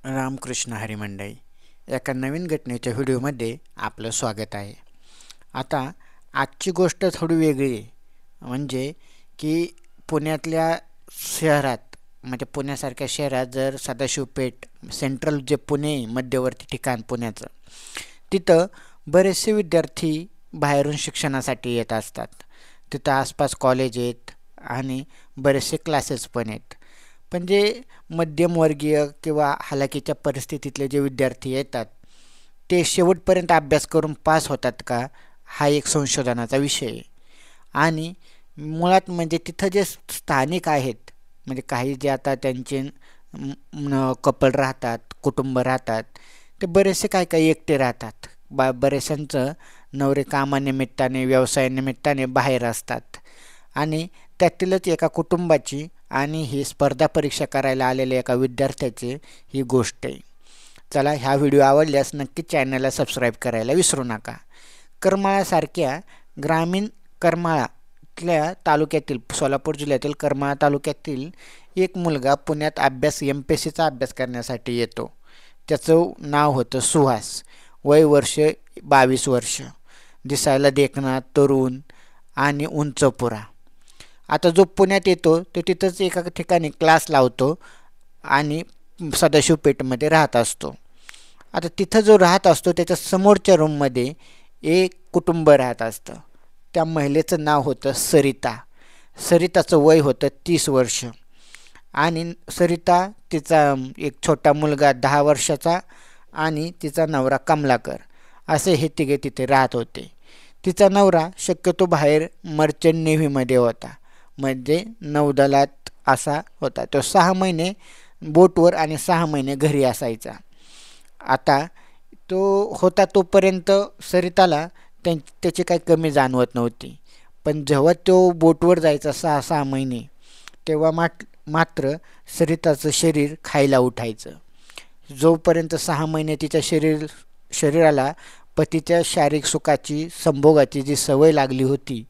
रामकृष्ण हरी मंडळी. एका नवीन घटनेच्या व्हिडिओमध्ये आपलं स्वागत आहे. आता आजची गोष्ट थोडी वेगळी आहे. म्हणजे की पुण्यातल्या शहरात म्हणजे पुण्यासारख्या शहरात जर सदाशिव पेठ सेंट्रल जे पुणे मध्यवर्ती ठिकाण पुण्याचं, तिथं बरेचसे विद्यार्थी बाहेरून शिक्षणासाठी येत असतात. तिथं आसपास कॉलेज आहेत आणि बरेचसे क्लासेस पण आहेत. पण जे मध्यमवर्गीय किंवा हलाखीच्या परिस्थितीतले जे विद्यार्थी येतात ते शेवटपर्यंत अभ्यास करून पास होतात का, हा एक संशोधनाचा विषय आहे. आणि मुळात म्हणजे तिथं जे स्थानिक आहेत, म्हणजे काही जे आता त्यांचे कपल राहतात, कुटुंब राहतात, ते बरेचसे काही काही एकटे राहतात. बरेचशांचं नवरे कामानिमित्ताने व्यवसायानिमित्ताने बाहेर असतात. आणि त्यातीलच एका कुटुंबाची आणि ही स्पर्धा परीक्षा करायला आलेल्या एका विद्यार्थ्याची ही गोष्ट आहे. चला, ह्या व्हिडिओ आवडल्यास नक्की चॅनलला सबस्क्राईब करायला विसरू नका. करमाळासारख्या ग्रामीण करमाळातल्या तालुक्यातील सोलापूर जिल्ह्यातील करमाळा तालुक्यातील एक मुलगा पुण्यात MPSCचा अभ्यास करण्यासाठी येतो. त्याचं नाव होतं सुहास. वय वर्ष 22 वर्ष. दिसायला देखणा, तरुण आणि उंचपुरा. आता जो पुण्यात येतो तो तिथंच एका ठिकाणी क्लास लावतो आणि सदाशिव पेठमध्ये राहत असतो. आता तिथं जो राहत असतो त्याच्या समोरच्या रूममध्ये एक कुटुंब राहत असतं. त्या महिलेचं नाव होतं सरिता. सरिताचं वय होतं 30 वर्ष. आणि सरिता, तिचा एक छोटा मुलगा 10 वर्षाचा आणि तिचा नवरा कमलाकर, असे हे तिघे तिथे राहत होते. तिचा नवरा शक्यतो बाहेर मर्चंट नेव्हीमध्ये होता, म्हणजे नौदलात असा होता. तो 6 महिने बोटवर आणि 6 महिने घरी असायचा. आता तो होता तोपर्यंत सरिताला त्याची काही कमी जाणवत नव्हती. पण जेव्हा तो बोटवर जायचा 6 महिने, तेव्हा मात्र सरिताचं शरीर खायला उठायचं. जोपर्यंत 6 महिने तिच्या शरीराला पतीच्या शारीरिक सुखाची, संभोगाची जी सवय लागली होती,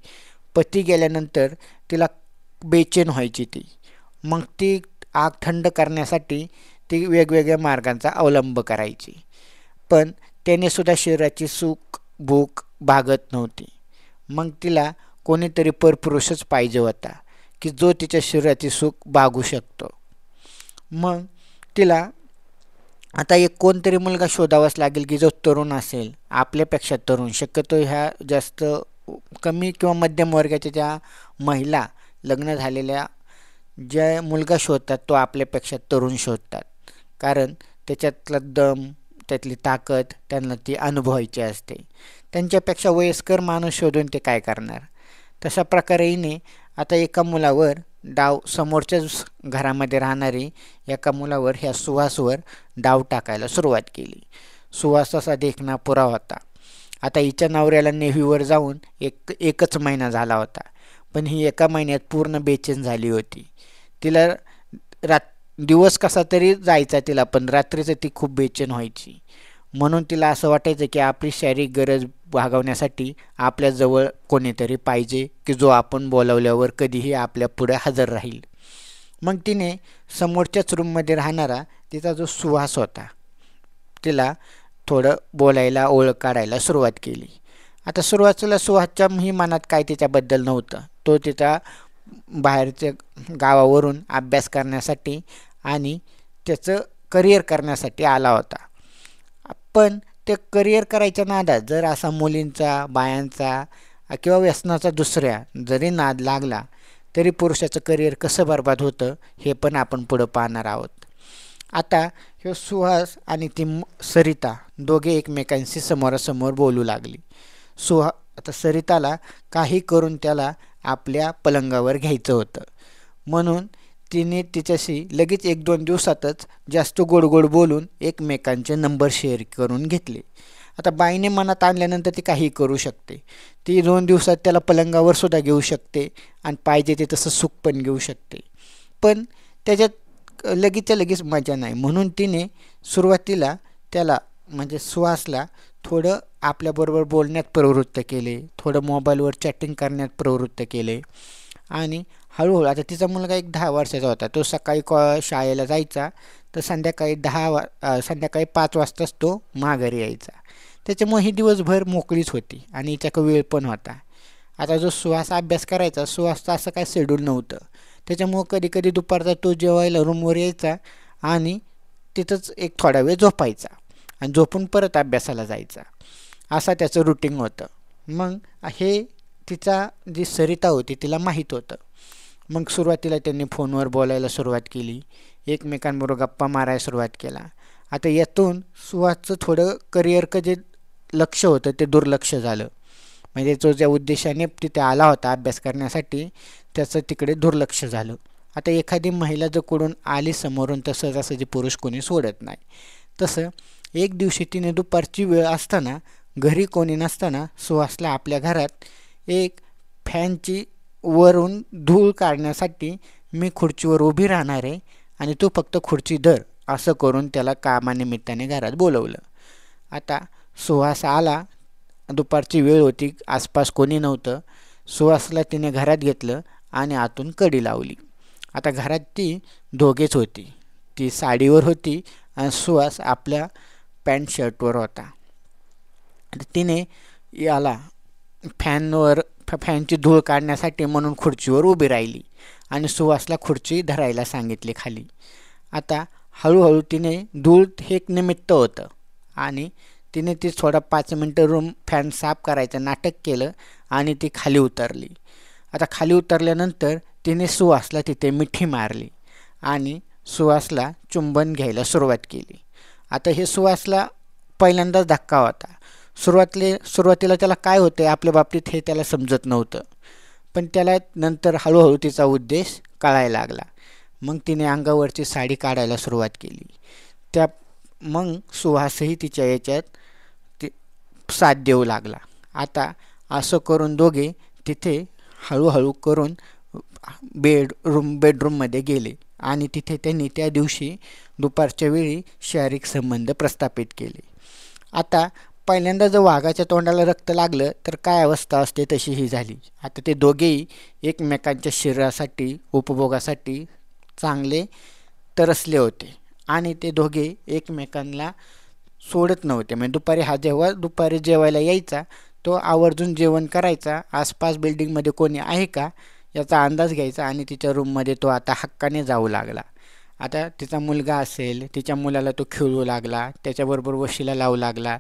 पती गेल्यानंतर तिला बेचैन व्हायची ती. मग ती आग थंड करण्यासाठी ती वेगवेगळ्या मार्गांचा अवलंब करायची. पण त्याने सुद्धा शरीराची सुख भूक भागत नव्हती. मग तिला कोणीतरी परपुरुषच पाहिजे होता की जो तिच्या शरीराची सुख भागू शकतो. मग तिला आता एक कोणतरी मुलगा शोधावाच लागेल की जो तरुण असेल, आपल्यापेक्षा तरुण. शक्यतो ह्या जास्त कमी किंवा मध्यम वर्गाच्या ज्या महिला लग्न झालेल्या ज्या मुलगा शोधतात तो आपल्यापेक्षा तरुण शोधतात. कारण त्याच्यातला दम, त्यातली ताकद त्यांना ती अनुभवायची असते. त्यांच्यापेक्षा वयस्कर माणूस शोधून ते काय करणार. तशा प्रकारे हिने आता एका मुलावर डाव, समोरच्याच घरामध्ये राहणारी एका मुलावर, ह्या सुहासवर डाव टाकायला सुरुवात केली. सुहास असा देखणा पुरा होता. आता हिच्या नवऱ्याला नेव्हीवर जाऊन एकच महिना झाला होता. पण ही एका महिन्यात पूर्ण बेचैन झाली होती. तिला दिवस कसा तरी जायचा तिला, पण रात्रीचं ती खूप बेचैन व्हायची. म्हणून तिला असं वाटायचं की आपली शारीरिक गरज भागवण्यासाठी आपल्याजवळ कोणीतरी पाहिजे की जो आपण बोलावल्यावर कधीही आपल्या पुढे हजर राहील. मग तिने समोरच्याच रूममध्ये राहणारा तिचा जो सुहास होता, तिला थोडं बोलायला, ओळख काढायला सुरुवात केली. आता सुरुवातीला सुहासच्या ही मनात काय तिच्याबद्दल नव्हतं. तो तिचा बाहेरच्या गावावरून अभ्यास करण्यासाठी आणि त्याचं करिअर करण्यासाठी आला होता. पण ते करिअर करायच्या नादात जर असा मुलींचा, बायांचा किंवा व्यसनाचा दुसऱ्या जरी नाद लागला तरी पुरुषाचं करिअर कसं बरबाद होतं हे पण आपण पुढं पाहणार आहोत. आता हे सुहास आणि ती सरिता दोघे एकमेकांशी समोरासमोर बोलू लागली. आता सरिताला काही करून त्याला आपल्या पलंगावर घ्यायचं होतं. म्हणून तिने तिच्याशी लगेच 1-2 दिवसातच जास्त गोड गोड बोलून एकमेकांचे नंबर शेअर करून घेतले. आता बाईने मनात आणल्यानंतर ती काही करू शकते. ती 2 दिवसात त्याला पलंगावर सुद्धा घेऊ शकते आणि पाहिजे ते तसं सुख पण घेऊ शकते. पण त्याच्यात लगेचच्या लगेच मजा नाही. म्हणून तिने सुरुवातीला त्याला म्हणजे सुहासला थोडं आपल्याबरोबर बोलण्यात प्रवृत्त केले, थोडं मोबाईलवर चॅटिंग करण्यात प्रवृत्त केले. आणि हळूहळू आता तिचा मुलगा एक 10 वर्षाचा होता. तो सकाळी शाळेला जायचा, तर संध्याकाळी 5 वाजताच तो माघारी यायचा. त्याच्यामुळे ही दिवसभर मोकळीच होती आणि हिच्याकडे वेळ पण होता. आता जो सुहास अभ्यास करायचा, सुहासचं असं काय शेड्यूल नव्हतं. त्याच्यामुळं कधी-कधी दुपारचा तो जेवायला रूमवर यायचा आणि तिथंच एक थोडा वेळ झोपायचा आणि झोपून परत अभ्यासाला जायचा. असा त्याचं रुटीन होतं. मग हे तिचा जी सरिता होती तिला माहीत होतं. मग सुरुवातीला त्यांनी फोनवर बोलायला सुरुवात केली, एकमेकांबरोबर गप्पा मारायला सुरुवात केला. आता यातून सुहासचं थोडं करिअरचं जे लक्ष होतं ते दुर्लक्ष झालं. म्हणजे तो ज्या उद्देशाने तिथे आला होता अभ्यास करण्यासाठी त्याचं तिकडे दुर्लक्ष झालं. आता एखादी महिला जर कुठून आली समोरून तर सहजासहजी पुरुष कोणी सोडत नाही. तसं एक दिवशी तिने दुपारची वेळ असताना घरी कोणी नसताना सुहासला आपल्या घरात एक फॅनची वरून धूळ काढण्यासाठी मी खुर्चीवर उभी राहणार आहे आणि तू फक्त खुर्ची धर असं करून त्याला कामानिमित्ताने घरात बोलवलं. आता सुहास आला, दुपारची वेळ होती, आसपास कोणी नव्हतं. सुहासला तिने घरात घेतलं आणि आतून कडी लावली. आता घरात ती दोघेच होती. ती साडीवर होती आणि सुहास आपल्या पॅन्ट शर्टवर होता. तिने याला फॅनची धूळ काढण्यासाठी म्हणून खुर्चीवर उभी राहिली आणि सुहासला खुर्ची धरायला सांगितली खाली. आता हळूहळू तिने धूळ हे एक निमित्त होतं आणि तिने ती थोडा 5 मिनटं रूम फॅन साफ करायचं नाटक केलं आणि ती खाली उतरली. आता खाली उतरल्यानंतर तिने सुहासला तिथे मिठी मारली आणि सुहासला चुंबन घ्यायला सुरुवात केली. आता हे सुहासला पहिल्यांदाच धक्का होता. सुरुवातीला त्याला काय होतं आपल्या बाबतीत हे त्याला समजत नव्हतं, पण त्याला नंतर हळूहळू तिचा उद्देश कळायला लागला. मग तिने अंगावरची साडी काढायला सुरुवात केली. मग सुहासही तिच्या याच्यात साथ देऊ लागला. आता असं करून दोघे तिथे हळूहळू करून बेडरूममध्ये गेले आणि तिथे त्यांनी त्या दिवशी दुपारच्या वेळी शारीरिक संबंध प्रस्थापित केले. आता पहिल्यांदा जर वाघाच्या तोंडाला रक्त लागलं तर काय अवस्था असते तशी ही झाली. आता ते दोघेही एकमेकांच्या शरीरासाठी उपभोगासाठी चांगले तरसले होते आणि ते दोघे एकमेकांना सोडत नव्हते. म्हणजे दुपारी जेवायला यायचा, तो आवर्जून जेवण करायचा, आसपास बिल्डिंगमध्ये कोणी आहे का याचा अंदाज घ्यायचा आणि तिच्या रूममध्ये तो आता हक्काने जाऊ लागला. आता तिचा मुलगा असेल, तिच्या मुलाला तो खेळू लागला, त्याच्याबरोबर वशीला लावू लागला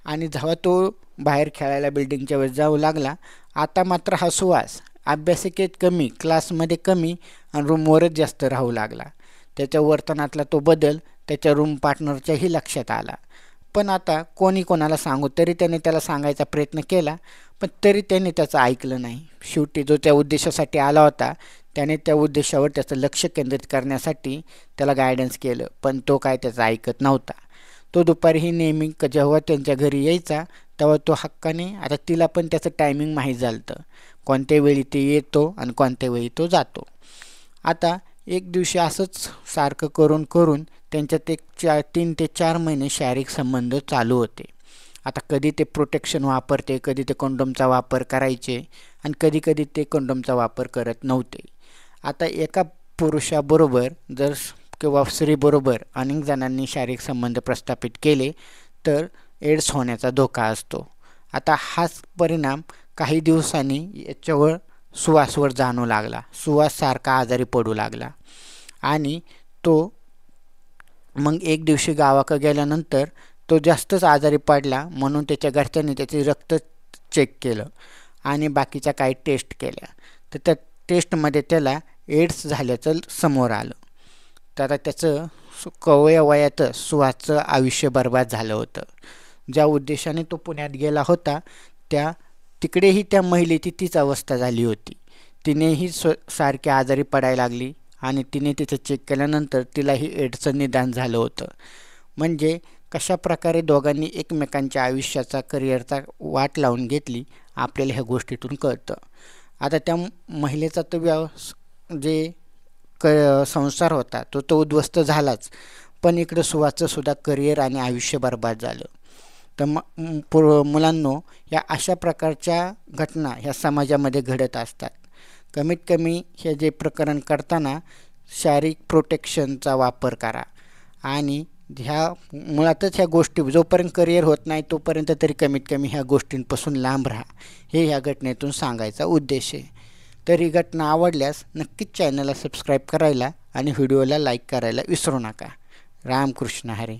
आणि जेव्हा तो बाहेर खेळायला बिल्डिंगच्या वेळेस जाऊ लागला, आता मात्र हा सुहास अभ्यासिकेत कमी, क्लासमध्ये कमी आणि रूमवरच जास्त राहू लागला. त्याच्या वर्तनातला तो बदल त्याच्या रूम पार्टनरच्याही लक्षात आला. पण आता कोणी कोणाला सांगू तरी त्याने त्याला सांगायचा प्रयत्न केला, पण तरी त्याने त्याचं ऐकलं नाही. शेवटी जो त्या उद्देशासाठी आला होता त्याने त्या उद्देशावर त्याचं लक्ष केंद्रित करण्यासाठी त्याला गायडन्स केलं, पण तो काय त्याचं ऐकत नव्हता. तो दुपारीही नेहमी जेव्हा त्यांच्या घरी यायचा तेव्हा तो हक्काने, आता तिला पण त्याचं टायमिंग माहीत झालं होतं, कोणत्या वेळी ते येतो आणि कोणत्या वेळी तो जातो. आता एक दिवशी असंच सारखं करून करून त्यांच्यात 3 ते 4 महिने शारीरिक संबंध चालू होते. आता कधी ते प्रोटेक्शन वापरते, कधी ते कंडोमचा वापर करायचे आणि कधी कधी ते कंडोमचा वापर करत नव्हते. आता एका पुरुषाबरोबर जर किंवा स्त्रीबरोबर अनेक जणांनी शारीरिक संबंध प्रस्थापित केले तर एड्स होण्याचा धोका असतो. आता हाच परिणाम काही दिवसांनी याच्यावर सुहासवर जाणवू लागला. सुहास सारखा आजारी पडू लागला आणि तो मग एक दिवशी गावाकडे गेल्यानंतर तो जास्तच आजारी पडला, म्हणून त्याच्या घरच्यांनी त्याचे रक्त चेक केलं आणि बाकीच्या काही टेस्ट केल्या. तर त्या टेस्टमध्ये त्याला एड्स झाल्याचं समोर आलं. तर त्याचं कवया वयातच सुहासचं आयुष्य बर्बाद झालं होतं. ज्या उद्देशाने तो पुण्यात गेला होता तिकडेही त्या महिलेची तीच अवस्था झाली होती. तिनेही सारखी आजारी पडायला लागली आणि तिने तिचं चेक केल्यानंतर तिलाही एड्सचं निदान झालं होतं. म्हणजे कशा प्रकारे दोघांनी एकमेकांच्या आयुष्याचा करिअरचा वाट लावून घेतली आपल्याला ह्या गोष्टीतून कळतं. आता त्या महिलेचा तर संसार होता तो उद्ध्वस्त झालाच, पण इकडं सुहासचं सुद्धा करिअर आणि आयुष्य बर्बाद झालं. तर मुलांनो, या अशा प्रकारच्या घटना ह्या समाजामध्ये घडत असतात. कमीत कमी हे जे प्रकरण करताना शारीरिक प्रोटेक्शनचा वापर करा आणि मुळातच ह्या गोष्टी जोपर्यंत करिअर होत नाही तोपर्यंत तरी कमीत कमी ह्या गोष्टींपासून लांब राहा, हे ह्या घटनेतून सांगायचा उद्देश आहे. तर ही घटना आवडल्यास नक्कीच चॅनलला सबस्क्राईब करायला आणि व्हिडिओला लाईक करायला विसरू नका. रामकृष्ण हरी.